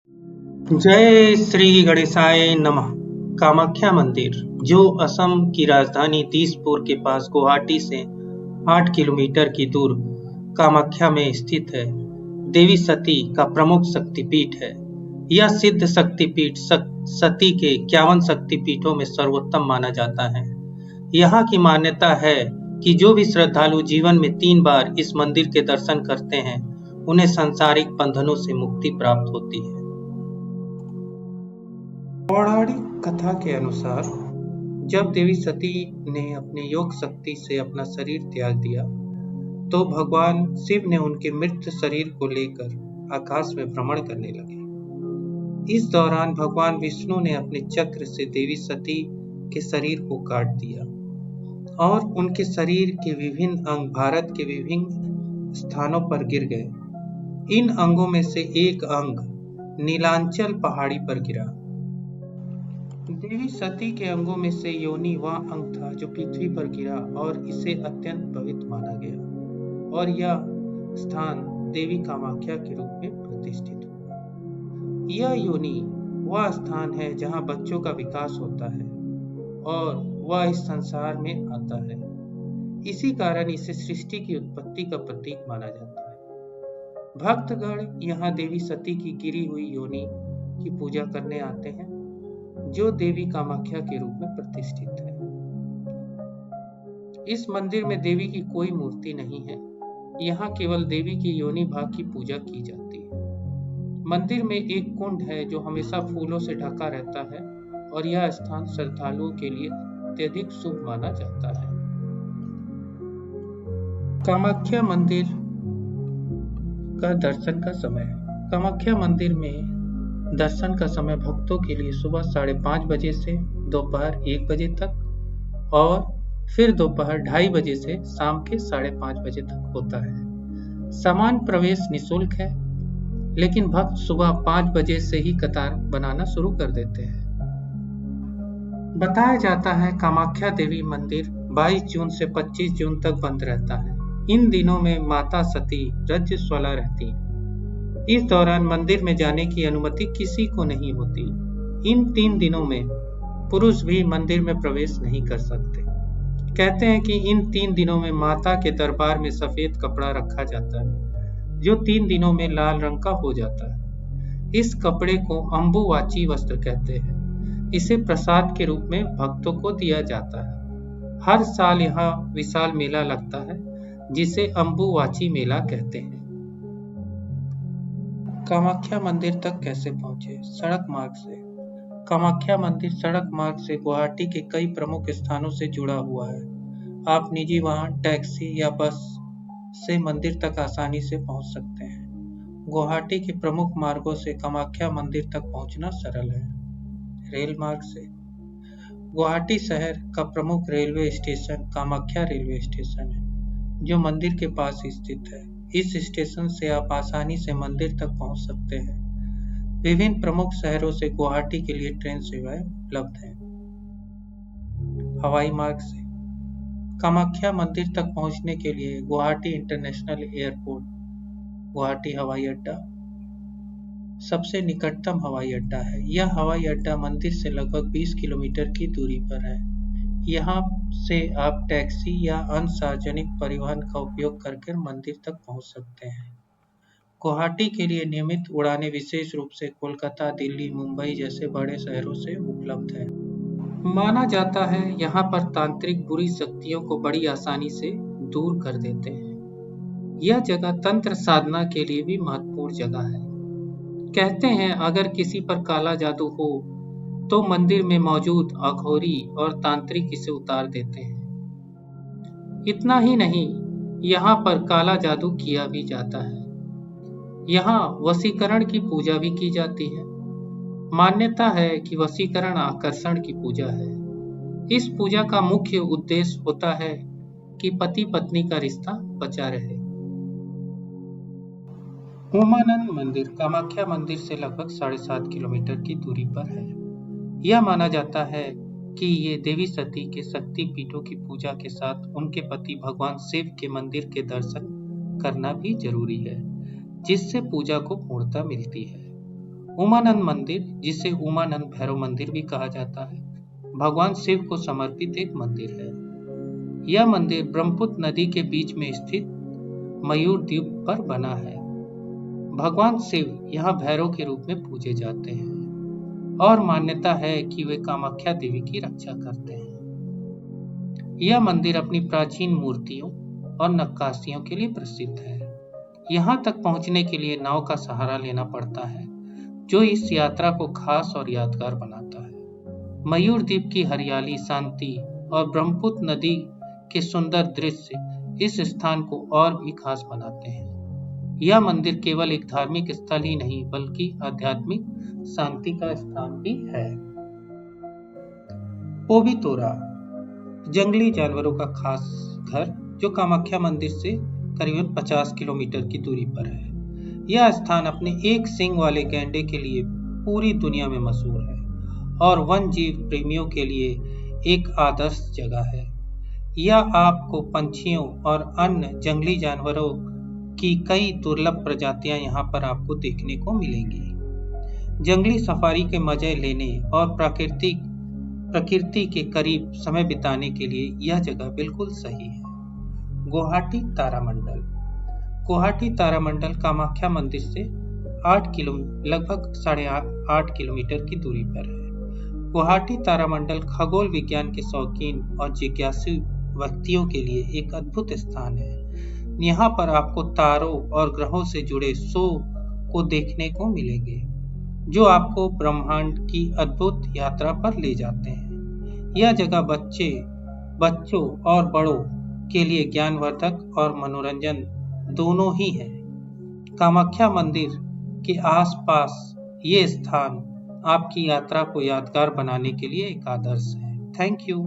जय श्री गणेशाय नमः। कामाख्या मंदिर, जो असम की राजधानी दिसपुर के पास गुवाहाटी से 8 किलोमीटर की दूर कामाख्या में स्थित है, देवी सती का प्रमुख शक्तिपीठ है। यह सिद्ध शक्तिपीठ सती के 51 शक्तिपीठों में सर्वोत्तम माना जाता है। यहाँ की मान्यता है कि जो भी श्रद्धालु जीवन में 3 बार इस मंदिर के दर्शन करते हैं, उन्हें सांसारिक बंधनों से मुक्ति प्राप्त होती है। पौराणिक कथा के अनुसार जब देवी सती ने अपने योग शक्ति से अपना शरीर त्याग दिया, तो भगवान शिव ने उनके मृत शरीर को लेकर आकाश में भ्रमण करने लगे। इस दौरान भगवान विष्णु ने अपने चक्र से देवी सती के शरीर को काट दिया और उनके शरीर के विभिन्न अंग भारत के विभिन्न स्थानों पर गिर गए। इन अंगों में से एक अंग नीलांचल पहाड़ी पर गिरा। देवी सती के अंगों में से योनि वह अंग था जो पृथ्वी पर गिरा और इसे अत्यंत पवित्र माना गया और यह स्थान देवी कामाख्या के रूप में प्रतिष्ठित हुआ। यह योनि वह स्थान है जहां बच्चों का विकास होता है और वह इस संसार में आता है। इसी कारण इसे सृष्टि की उत्पत्ति का प्रतीक माना जाता है। भक्तगण यहाँ देवी सती की गिरी हुई योनि की पूजा करने आते हैं, जो देवी कामाख्या के रूप में प्रतिष्ठित है। इस मंदिर में देवी की कोई मूर्ति नहीं है। यहाँ केवल देवी की योनि भाग की पूजा की जाती है। मंदिर में एक कुंड है जो हमेशा फूलों से ढका रहता है और यह स्थान श्रद्धालुओं के लिए अत्यधिक शुभ माना जाता है। कामाख्या मंदिर का दर्शन का समय। कामाख्या मंदिर में दर्शन का समय भक्तों के लिए सुबह 5:30 बजे से दोपहर 1 बजे तक और फिर दोपहर 2:30 बजे से शाम के 5:30 बजे तक होता है। सामान्य प्रवेश निःशुल्क है, लेकिन भक्त सुबह 5 बजे से ही कतार बनाना शुरू कर देते हैं। बताया जाता है कामाख्या देवी मंदिर 22 जून से 25 जून तक बंद रहता है। इन दिनों में माता सती रजस्वला रहती है। इस दौरान मंदिर में जाने की अनुमति किसी को नहीं होती। इन 3 दिनों में पुरुष भी मंदिर में प्रवेश नहीं कर सकते। कहते हैं कि इन 3 दिनों में माता के दरबार में सफेद कपड़ा रखा जाता है, जो 3 दिनों में लाल रंग का हो जाता है। इस कपड़े को अम्बुवाची वस्त्र कहते हैं। इसे प्रसाद के रूप में भक्तों को दिया जाता है। हर साल यहाँ विशाल मेला लगता है, जिसे अम्बुवाची मेला कहते हैं। कामाख्या मंदिर तक कैसे पहुंचे? सड़क मार्ग से। कामाख्या मंदिर सड़क मार्ग से गुवाहाटी के कई प्रमुख स्थानों से जुड़ा हुआ है। आप निजी वाहन, टैक्सी या बस से मंदिर तक आसानी से पहुंच सकते हैं। गुवाहाटी के प्रमुख मार्गों से कामाख्या मंदिर तक पहुंचना सरल है। रेल मार्ग से। गुवाहाटी शहर का प्रमुख railway station Kamakhya railway station है, जो मंदिर के पास स्थित है। इस स्टेशन से आप आसानी से मंदिर तक पहुंच सकते हैं। विभिन्न प्रमुख शहरों से गुवाहाटी के लिए ट्रेन सेवाएं उपलब्ध हैं। हवाई मार्ग से। कामाख्या मंदिर तक पहुंचने के लिए गुवाहाटी इंटरनेशनल एयरपोर्ट, गुवाहाटी हवाई अड्डा सबसे निकटतम हवाई अड्डा है। यह हवाई अड्डा मंदिर से लगभग 20 किलोमीटर की दूरी पर है। यहाँ से आप टैक्सी या अन्य सार्वजनिक परिवहन का उपयोग करके मंदिर तक पहुँच सकते हैं। गुवाहाटी के लिए नियमित उड़ानें विशेष रूप से कोलकाता, दिल्ली, मुंबई जैसे बड़े शहरों से उपलब्ध हैं। माना जाता है यहाँ पर तांत्रिक बुरी शक्तियों को बड़ी आसानी से दूर कर देते हैं। यह जगह तंत्र साधना के लिए भी महत्वपूर्ण जगह है। कहते हैं अगर किसी पर काला जादू हो तो मंदिर में मौजूद अघोरी और तांत्रिक इसे उतार देते हैं। इतना ही नहीं, यहाँ पर काला जादू किया भी जाता है। यहाँ वशीकरण की पूजा भी की जाती है। मान्यता है कि वशीकरण आकर्षण की पूजा है। इस पूजा का मुख्य उद्देश्य होता है कि पति पत्नी का रिश्ता बचा रहे। उमानंद मंदिर कामाख्या मंदिर से लगभग 7.5 किलोमीटर की दूरी पर है। यह माना जाता है कि ये देवी सती के शक्ति पीठों की पूजा के साथ उनके पति भगवान शिव के मंदिर के दर्शन करना भी जरूरी है, जिससे पूजा को पूर्णता मिलती है। उमानंद मंदिर, जिसे उमानंद भैरव मंदिर भी कहा जाता है, भगवान शिव को समर्पित एक मंदिर है। यह मंदिर ब्रह्मपुत्र नदी के बीच में स्थित मयूर द्वीप पर बना है। भगवान शिव यहाँ भैरव के रूप में पूजे जाते हैं और मान्यता है कि वे कामाख्या देवी की रक्षा करते हैं। यह मंदिर अपनी प्राचीन मूर्तियों और नक्काशियों के लिए प्रसिद्ध है। यहाँ तक पहुँचने के लिए नाव का सहारा लेना पड़ता है, जो इस यात्रा को खास और यादगार बनाता है। मयूर द्वीप की हरियाली, शांति और ब्रह्मपुत्र नदी के सुंदर दृश्य इस स्थान को और भी खास बनाते हैं। यह मंदिर केवल एक धार्मिक स्थल ही नहीं, बल्कि आध्यात्मिक शांति का स्थान भी है। पोबितोरा, जंगली जानवरों का खास घर, जो कामाख्या मंदिर से करीबन 50 किलोमीटर की दूरी पर है। यह स्थान अपने एक सींग वाले गैंडे के लिए पूरी दुनिया में मशहूर है और वन जीव प्रेमियों के लिए एक आदर्श जगह है। यह आपको पंछियों और अन्य जंगली जानवरों की कई दुर्लभ प्रजातियां यहाँ पर आपको देखने को मिलेंगी। जंगली सफारी के मजे लेने और प्रकृति के करीब समय बिताने के लिए यह जगह बिल्कुल सही है। गुवाहाटी तारामंडल, गुवाहाटी तारामंडल कामाख्या मंदिर से लगभग 8.5 किलोमीटर की दूरी पर है। गुवाहाटी तारामंडल खगोल विज्ञान के शौकीन और जिज्ञासु व्यक्तियों के लिए एक अद्भुत स्थान है। यहाँ पर आपको तारों और ग्रहों से जुड़े शो को देखने को मिलेंगे, जो आपको ब्रह्मांड की अद्भुत यात्रा पर ले जाते हैं। यह जगह बच्चों और बड़ों के लिए ज्ञानवर्धक और मनोरंजन दोनों ही है। कामाख्या मंदिर के आसपास ये स्थान आपकी यात्रा को यादगार बनाने के लिए एक आदर्श है। Thank you.